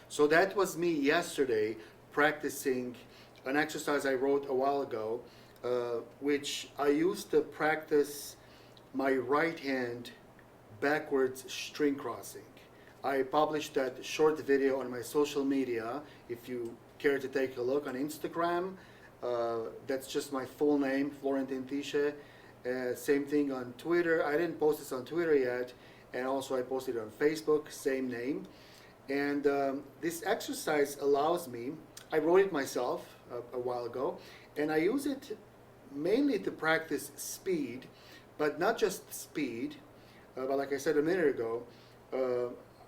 So that was me yesterday practicing an exercise I wrote a while ago, which I used to practice my right hand backwards string crossing. I published that short video on my social media. If you care to take a look on Instagram, that's just my full name, Florentin Tische. Same thing on Twitter. I didn't post this on Twitter yet, and also I posted it on Facebook, same name. And this exercise allows me, I wrote it myself a while ago, and I use it mainly to practice speed, but not just speed, but like I said a minute ago,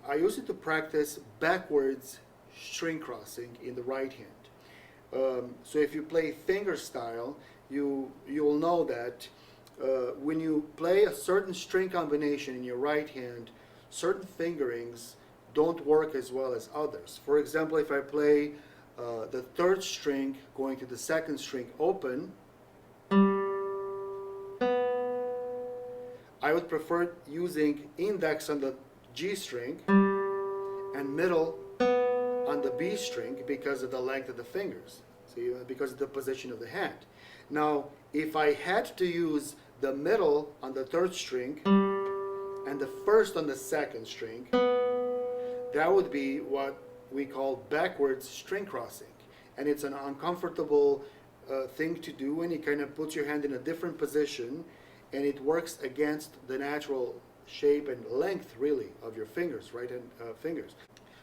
I use it to practice backwards string crossing in the right hand. So if you play fingerstyle, you'll know that when you play a certain string combination in your right hand, certain fingerings don't work as well as others. For example, if I play the third string going to the second string open, I would prefer using index on the G string and middle on the B string because of the length of the fingers, see, because of the position of the hand. Now, if I had to use the middle on the third string and the first on the second string, that would be what we call backwards string crossing. And it's an uncomfortable thing to do, and it kind of puts your hand in a different position, and it works against the natural shape and length, really, of your fingers, right hand fingers.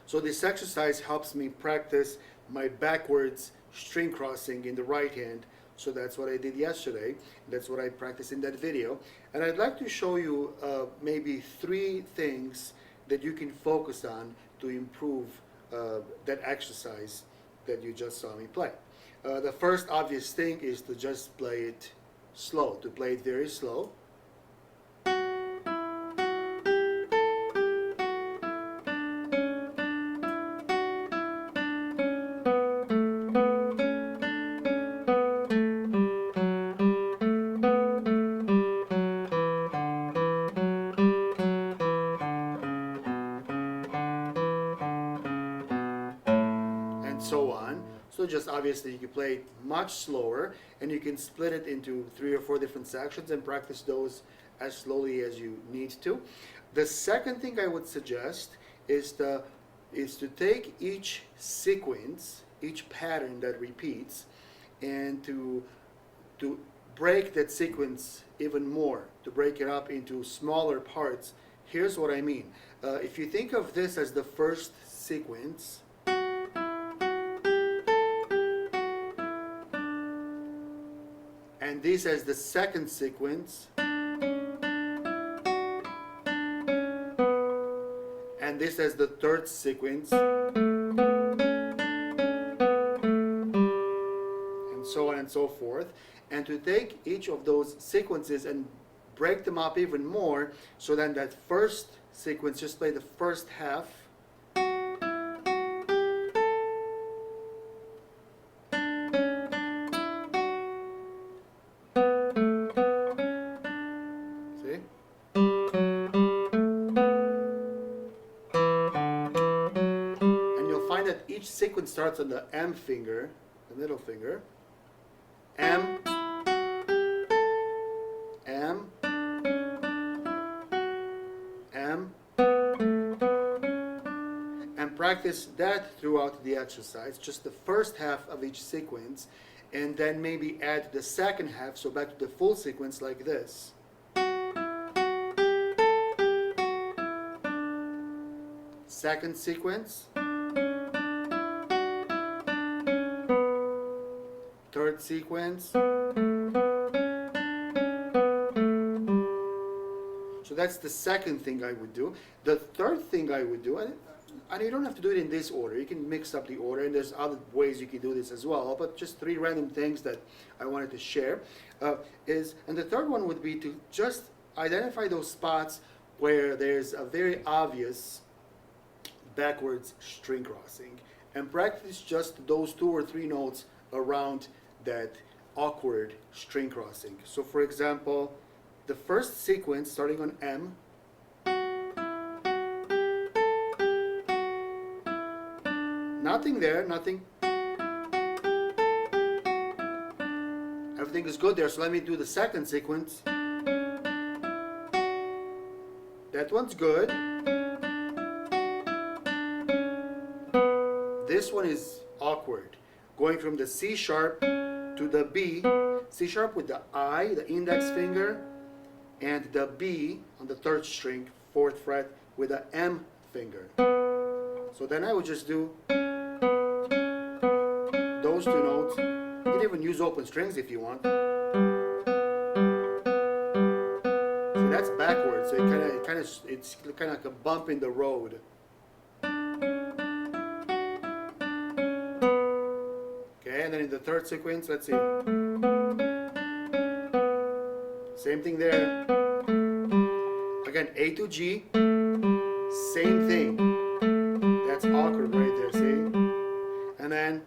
So this exercise helps me practice my backwards string crossing in the right hand. So that's what I did yesterday. That's what I practiced in that video. And I'd like to show you maybe 3 things that you can focus on to improve that exercise that you just saw me play. The first obvious thing is to just play it slow, to play it very slow. And so on. So just obviously you can play it much slower, and you can split it into 3 or 4 different sections and practice those as slowly as you need to. The second thing I would suggest is to take each sequence, each pattern that repeats, and to break that sequence even more, to break it up into smaller parts. Here's what I mean. If you think of this as the first sequence, and this as the second sequence, and this as the third sequence, and so on and so forth, and to take each of those sequences and break them up even more, so then that first sequence, just play the first half, see? And you'll find that each sequence starts on the M finger, the middle finger, M, M, M, and practice that throughout the exercise, just the first half of each sequence, and then maybe add the second half, so back to the full sequence like this. Second sequence, third sequence, So that's the second thing I would do. The third thing I would do, and you don't have to do it in this order. You can mix up the order, and there's other ways you can do this as well. But just 3 random things that I wanted to share and the third one would be to just identify those spots where there's a very obvious backwards string crossing, and practice just those 2 or 3 notes around that awkward string crossing. So for example, the first sequence starting on M, nothing there, nothing. Everything is good there, so let me do the second sequence. That one's good. This one is awkward. Going from the C sharp to the B, C sharp with the I, the index finger, and the B on the 3rd string, 4th fret, with the M finger. So then I would just do those 2 notes. You can even use open strings if you want. See, that's backwards, so it's kind of like a bump in the road. Okay, and then in the 3rd sequence, let's see. Same thing there. Again, A to G, same thing. That's awkward right there, see? And then,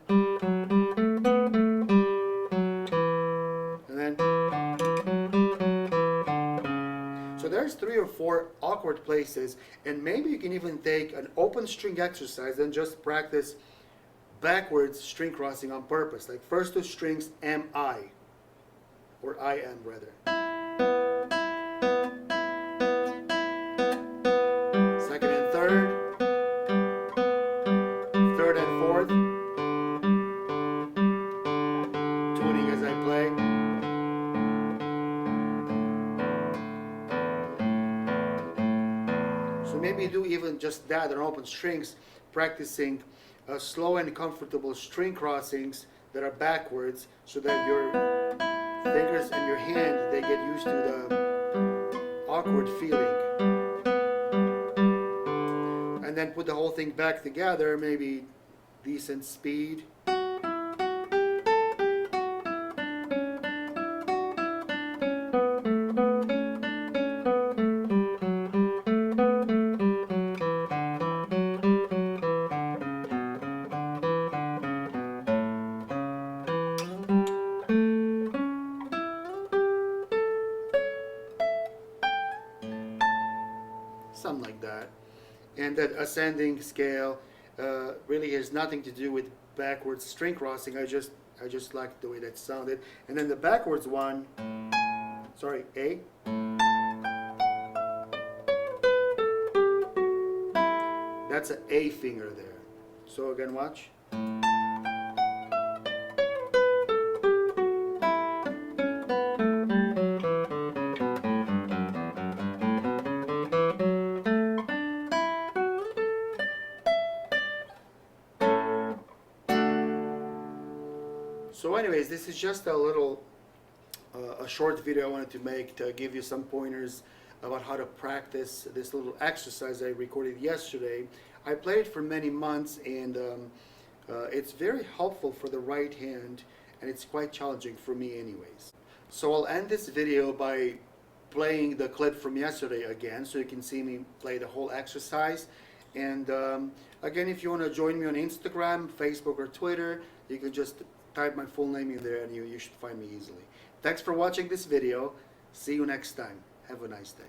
so there's 3 or 4 awkward places, and maybe you can even take an open string exercise and just practice backwards string crossing on purpose, like first 2 strings M-I, or I-M rather. Second and third, 3rd and 4th, tuning as I play. So maybe do even just that on open strings, practicing slow and comfortable string crossings that are backwards, so that your fingers and your hand, they get used to the awkward feeling. And then put the whole thing back together, maybe decent speed. Something like that. And that ascending scale really has nothing to do with backwards string crossing. I just like the way that sounded. And then the backwards one, sorry, A. That's an A finger there. So again, watch. So anyways, this is just a little, a short video I wanted to make to give you some pointers about how to practice this little exercise I recorded yesterday. I played it for many months, and it's very helpful for the right hand, and it's quite challenging for me anyways. So I'll end this video by playing the clip from yesterday again, so you can see me play the whole exercise. And again, if you want to join me on Instagram, Facebook, or Twitter, you can just type my full name in there and you should find me easily. Thanks for watching this video. See you next time. Have a nice day.